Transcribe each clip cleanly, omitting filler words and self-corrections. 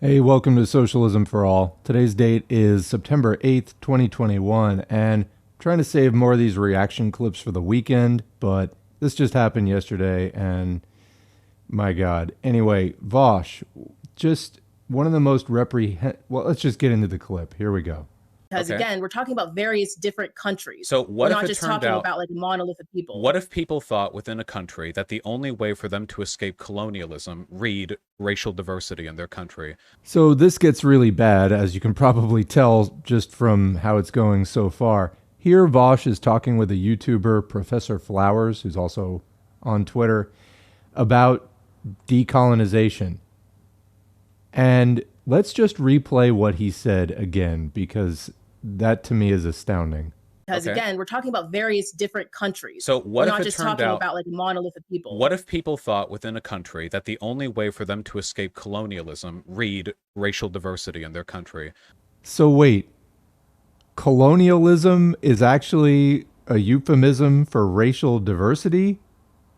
Hey, welcome to Socialism for All. Today's date is September 8th, 2021, and I'm trying to save more of these reaction clips for the weekend, but this just happened yesterday, and my God. Anyway, Vosh, just one of the most well, let's just get into the clip. Here we go. Because Okay. again, we're talking about various different countries. So We're what if not it just turned talking out, about like a monolith of people. what if people thought within a country that the only way for them to escape colonialism, read racial diversity in their country? So this gets really bad, as you can probably tell just from how it's going so far. Here, Vosh is talking with a YouTuber, Professor Flowers, who's also on Twitter, about decolonization. And let's just replay what he said again, because that to me is astounding. Because Okay. again, we're talking about various different countries. So we're what if not it just turned talking out, about like a monolith of people. what if people thought within a country that the only way for them to escape colonialism, read racial diversity in their country? So wait, colonialism is actually a euphemism for racial diversity?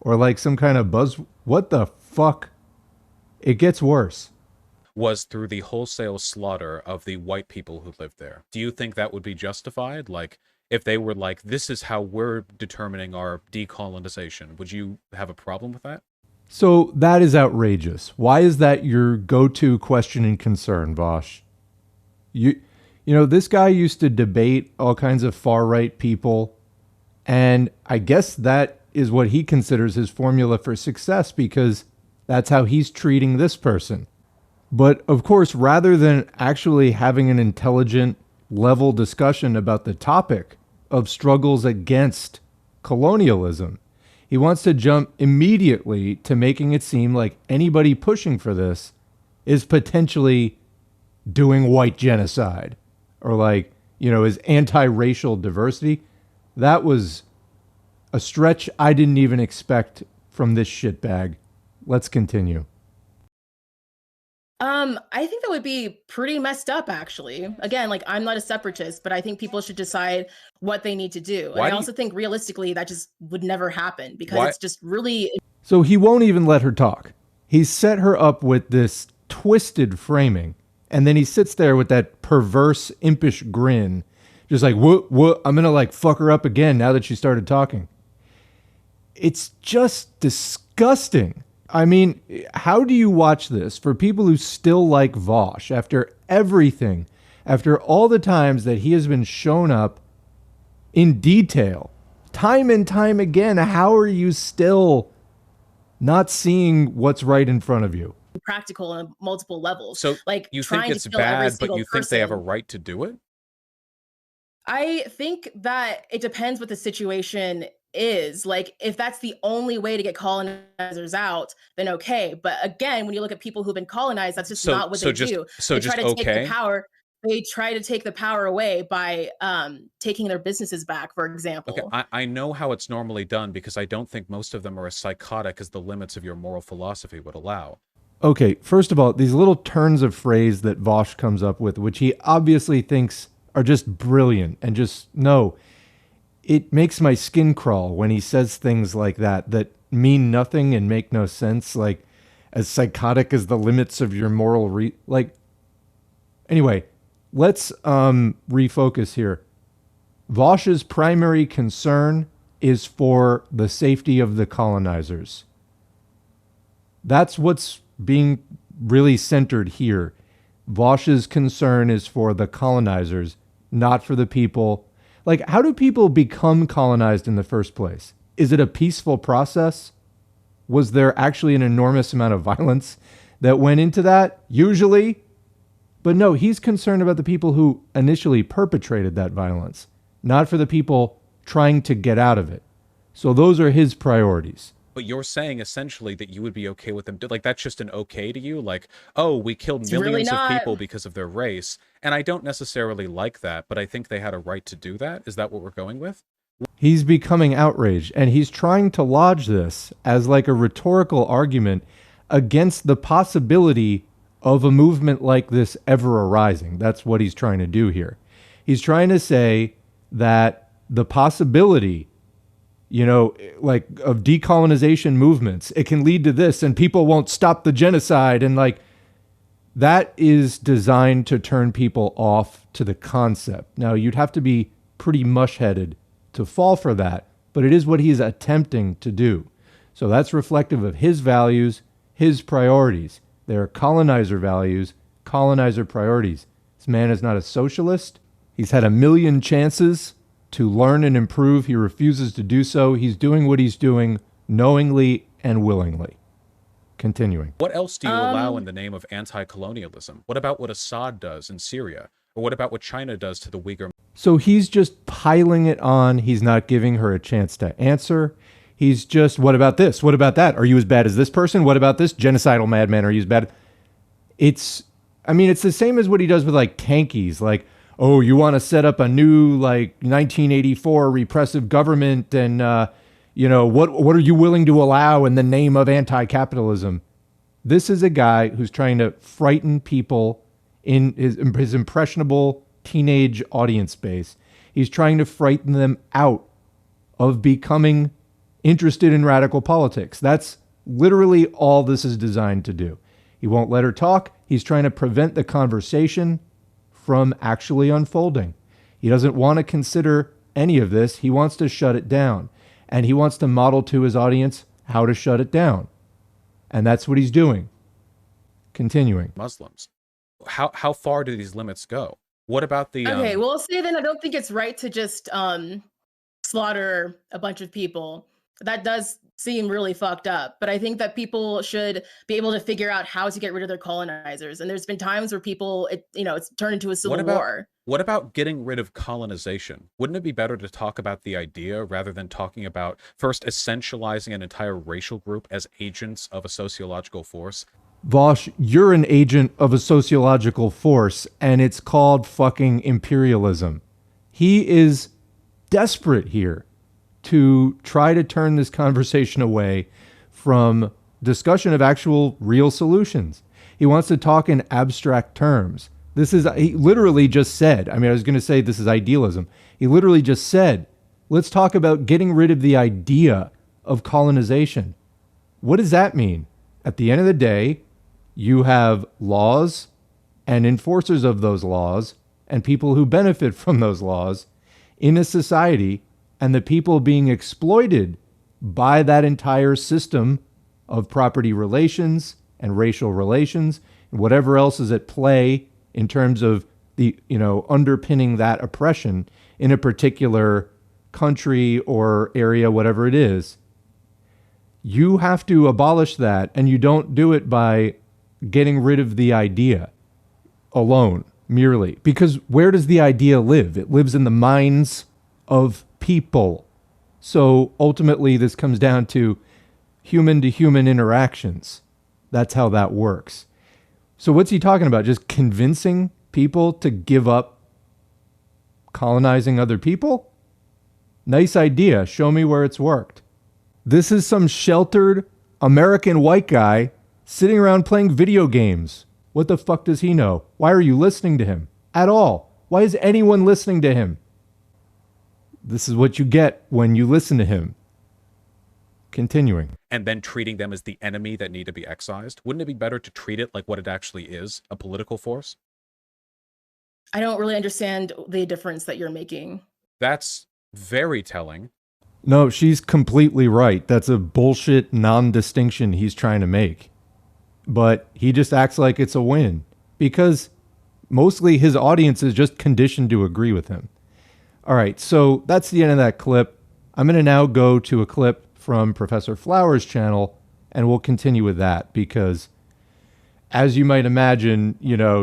Or like some kind of buzz? What the fuck? It gets worse. Was through the wholesale slaughter of the white people who lived there. Do you think that would be justified? Like, if they were like, this is how we're determining our decolonization, would you have a problem with that? So that is outrageous. Why is that your go-to question and concern, Vosh? You you know, this guy used to debate all kinds of far-right people, and I guess that is what he considers his formula for success because that's how he's treating this person. But of course, rather than actually having an intelligent level discussion about the topic of struggles against colonialism, he wants to jump immediately to making it seem like anybody pushing for this is potentially doing white genocide or like, is anti-racial diversity. That was a stretch I didn't even expect from this shitbag. Let's continue. I think that would be pretty messed up, actually. Again, like I'm not a separatist, but I think people should decide what they need to do. And I also think realistically that just would never happen because it's just really. So he won't even let her talk. He set her up with this twisted framing, and then he sits there with that perverse, impish grin, just like, what, I'm gonna like fuck her up again now that she started talking. It's just disgusting. I mean, how do you watch this for people who still like Vosh after everything, after all the times that he has been shown up in detail, time and time again? How are you still not seeing what's right in front of you? Practical on multiple levels. So like you trying think it's to kill every bad, but you think they have a right to do it? I think that it depends what the situation is. Like, if that's the only way to get colonizers out, then okay. But again, when you look at people who've been colonized, that's just not what they do. They try to take the power. They try to take the power away by taking their businesses back, for example. Okay, I know how it's normally done because I don't think most of them are as psychotic as the limits of your moral philosophy would allow. Okay, first of all, these little turns of phrase that Vosh comes up with, which he obviously thinks are just brilliant and just, no, it makes my skin crawl when he says things like that mean nothing and make no sense, like as psychotic as the limits of your moral anyway, let's refocus here. Vosh's primary concern is for the safety of the colonizers. That's what's being really centered here. Vosh's concern is for the colonizers, not for the people. Like, how do people become colonized in the first place? Is it a peaceful process? Was there actually an enormous amount of violence that went into that? Usually. But no, he's concerned about the people who initially perpetrated that violence, not for the people trying to get out of it. So those are his priorities. But you're saying essentially that you would be okay with them. Like, that's just an okay to you? Like, oh, we killed millions of people because of their race. And I don't necessarily like that, but I think they had a right to do that. Is that what we're going with? He's becoming outraged, and he's trying to lodge this as like a rhetorical argument against the possibility of a movement like this ever arising. That's what he's trying to do here. He's trying to say that the possibility like of decolonization movements, it can lead to this and people won't stop the genocide. And like, That is designed to turn people off to the concept. Now, you'd have to be pretty mush-headed to fall for that, but it is what he's attempting to do. So that's reflective of his values, his priorities. They are colonizer values, colonizer priorities. This man is not a socialist. He's had a million chances to learn and improve. He refuses to do so. He's doing what he's doing knowingly and willingly. Continuing. What else do you allow in the name of anti-colonialism? What about what Assad does in Syria? Or what about what China does to the Uyghur? So he's just piling it on. He's not giving her a chance to answer. He's just, what about this? What about that? Are you as bad as this person? What about this genocidal madman? Are you as bad? It's the same as what he does with like tankies. Like, oh, you want to set up a new like 1984 repressive government and, what are you willing to allow in the name of anti-capitalism? This is a guy who's trying to frighten people in his impressionable teenage audience base. He's trying to frighten them out of becoming interested in radical politics. That's literally all this is designed to do. He won't let her talk. He's trying to prevent the conversation from actually unfolding. He doesn't want to consider any of this. He wants to shut it down. And he wants to model to his audience how to shut it down. And that's what he's doing. Continuing. Muslims. How far do these limits go? What about the... Okay, well, I'll say then I don't think it's right to just slaughter a bunch of people. That does seem really fucked up. But I think that people should be able to figure out how to get rid of their colonizers. And there's been times where people, it's turned into a civil war. What about getting rid of colonization? Wouldn't it be better to talk about the idea rather than talking about first essentializing an entire racial group as agents of a sociological force? Vaush, you're an agent of a sociological force, and it's called fucking imperialism. He is desperate here to try to turn this conversation away from discussion of actual real solutions. He wants to talk in abstract terms. He literally just said, I was going to say this is idealism. He literally just said, let's talk about getting rid of the idea of colonization. What does that mean? At the end of the day, you have laws and enforcers of those laws and people who benefit from those laws in a society, and the people being exploited by that entire system of property relations and racial relations and whatever else is at play in terms of the, underpinning that oppression in a particular country or area, whatever it is. You have to abolish that, and you don't do it by getting rid of the idea alone, merely. Because where does the idea live? It lives in the minds of people. So ultimately, this comes down to human-to-human interactions. That's how that works. So what's he talking about? Just convincing people to give up colonizing other people? Nice idea. Show me where it's worked. This is some sheltered American white guy sitting around playing video games. What the fuck does he know? Why are you listening to him at all? Why is anyone listening to him? This is what you get when you listen to him. Continuing. And then treating them as the enemy that need to be excised? Wouldn't it be better to treat it like what it actually is, a political force? I don't really understand the difference that you're making. That's very telling. No, she's completely right. That's a bullshit non-distinction he's trying to make. But he just acts like it's a win because mostly his audience is just conditioned to agree with him. All right, so that's the end of that clip. I'm going to now go to a clip from Professor Flowers' channel, and we'll continue with that because, as you might imagine,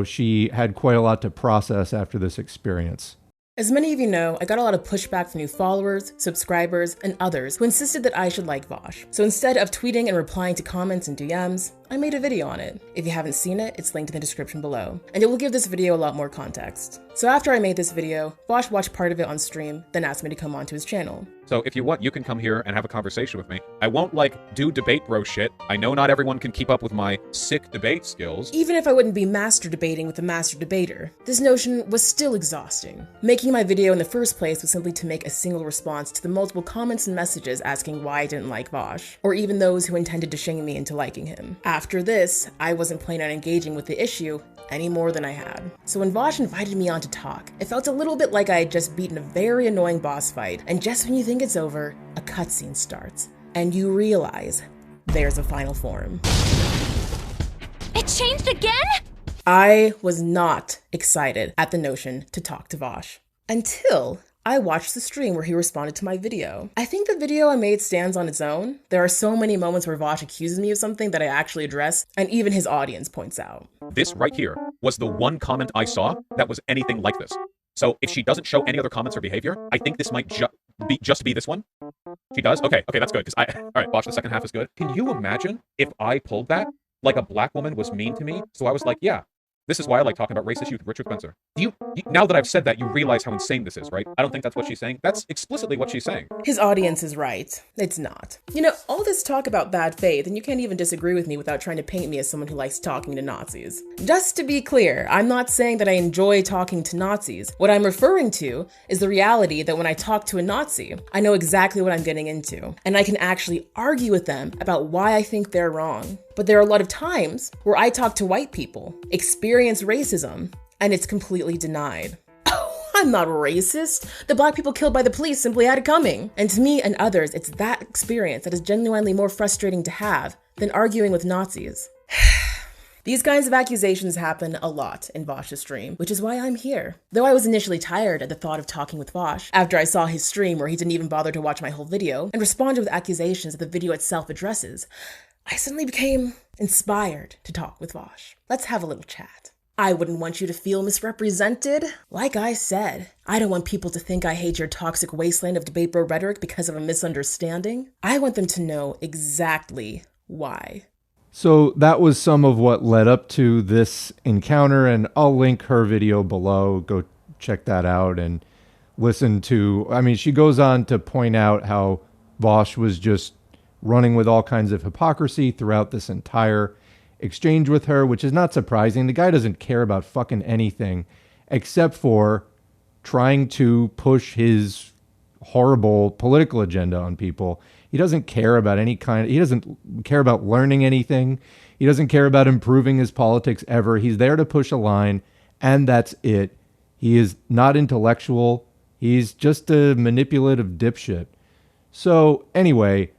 she had quite a lot to process after this experience. As many of you know, I got a lot of pushback from new followers, subscribers, and others who insisted that I should like Vaush. So instead of tweeting and replying to comments and DMs, I made a video on it. If you haven't seen it, it's linked in the description below, and it will give this video a lot more context. So after I made this video, Vaush watched part of it on stream, then asked me to come onto his channel. So if you want, you can come here and have a conversation with me. I won't, like, do debate bro shit. I know not everyone can keep up with my sick debate skills. Even if I wouldn't be master debating with a master debater, this notion was still exhausting. Making my video in the first place was simply to make a single response to the multiple comments and messages asking why I didn't like Vaush, or even those who intended to shame me into liking him. After this, I wasn't planning on engaging with the issue any more than I had. So when Vaush invited me on to talk, it felt a little bit like I had just beaten a very annoying boss fight, and just when you think it's over, a cutscene starts, and you realize there's a final form. It changed again? I was not excited at the notion to talk to Vaush until I watched the stream where he responded to my video. I think the video I made stands on its own. There are so many moments where Vaush accuses me of something that I actually address, and even his audience points out. This right here was the one comment I saw that was anything like this. So if she doesn't show any other comments or behavior, I think this might just be this one. She does? Okay, that's good. All right, watch the second half is good. Can you imagine if I pulled that? Like a black woman was mean to me, so I was like, yeah, this is why I like talking about race issues with Richard Spencer. Now that I've said that, you realize how insane this is, right? I don't think that's what she's saying. That's explicitly what she's saying. His audience is right. It's not. You know, all this talk about bad faith, and you can't even disagree with me without trying to paint me as someone who likes talking to Nazis. Just to be clear, I'm not saying that I enjoy talking to Nazis. What I'm referring to is the reality that when I talk to a Nazi, I know exactly what I'm getting into, and I can actually argue with them about why I think they're wrong. But there are a lot of times where I talk to white people, experience racism, and it's completely denied. Oh, I'm not racist. The black people killed by the police simply had it coming. And to me and others, it's that experience that is genuinely more frustrating to have than arguing with Nazis. These kinds of accusations happen a lot in Vaush's stream, which is why I'm here. Though I was initially tired at the thought of talking with Vaush, after I saw his stream where he didn't even bother to watch my whole video and responded with accusations that the video itself addresses, I suddenly became inspired to talk with Vaush. Let's have a little chat. I wouldn't want you to feel misrepresented. Like I said, I don't want people to think I hate your toxic wasteland of debate bro rhetoric because of a misunderstanding. I want them to know exactly why. So that was some of what led up to this encounter, and I'll link her video below. Go check that out and listen to, she goes on to point out how Vaush was just running with all kinds of hypocrisy throughout this entire exchange with her, which is not surprising. The guy doesn't care about fucking anything except for trying to push his horrible political agenda on people. He doesn't care about he doesn't care about learning anything. He doesn't care about improving his politics ever. He's there to push a line, and that's it. He is not intellectual. He's just a manipulative dipshit. So anyway,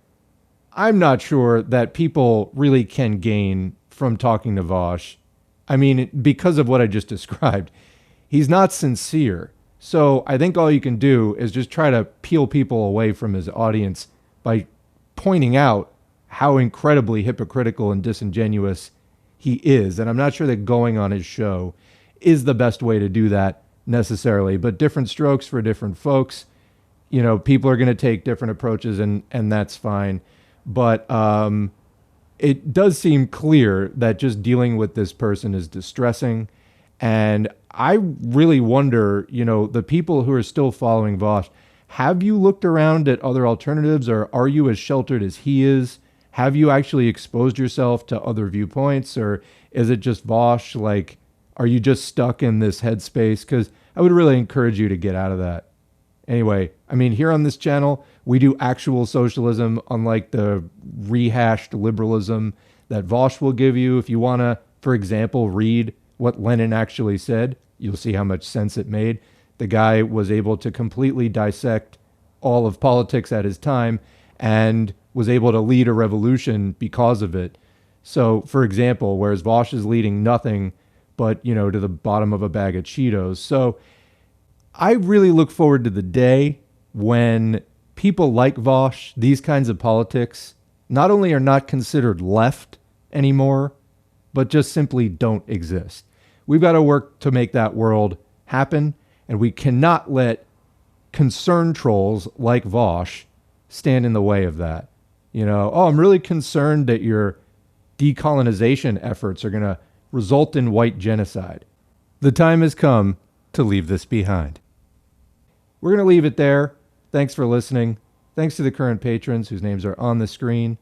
I'm not sure that people really can gain from talking to Vaush. Because of what I just described, he's not sincere. So I think all you can do is just try to peel people away from his audience by pointing out how incredibly hypocritical and disingenuous he is. And I'm not sure that going on his show is the best way to do that necessarily, but different strokes for different folks. You know, people are going to take different approaches, and that's fine. But it does seem clear that just dealing with this person is distressing. And I really wonder, the people who are still following Vaush, have you looked around at other alternatives, or are you as sheltered as he is? Have you actually exposed yourself to other viewpoints, or is it just Vaush? Like, are you just stuck in this headspace? Because I would really encourage you to get out of that. Anyway, here on this channel, we do actual socialism, unlike the rehashed liberalism that Vaush will give you. If you want to, for example, read what Lenin actually said, you'll see how much sense it made. The guy was able to completely dissect all of politics at his time and was able to lead a revolution because of it. So, for example, whereas Vaush is leading nothing but, to the bottom of a bag of Cheetos. So I really look forward to the day when people like Vaush, these kinds of politics, not only are not considered left anymore, but just simply don't exist. We've got to work to make that world happen, and we cannot let concern trolls like Vaush stand in the way of that. I'm really concerned that your decolonization efforts are going to result in white genocide. The time has come to leave this behind. We're going to leave it there. Thanks for listening. Thanks to the current patrons whose names are on the screen.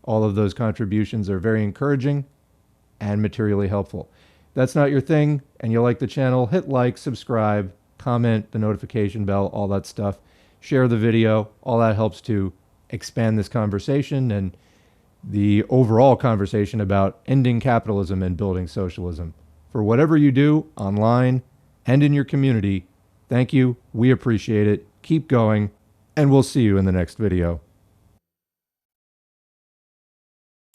All of those contributions are very encouraging and materially helpful. If that's not your thing and you like the channel, hit like, subscribe, comment, the notification bell, all that stuff. Share the video. All that helps to expand this conversation and the overall conversation about ending capitalism and building socialism. For whatever you do online and in your community, thank you. We appreciate it. Keep going, and we'll see you in the next video.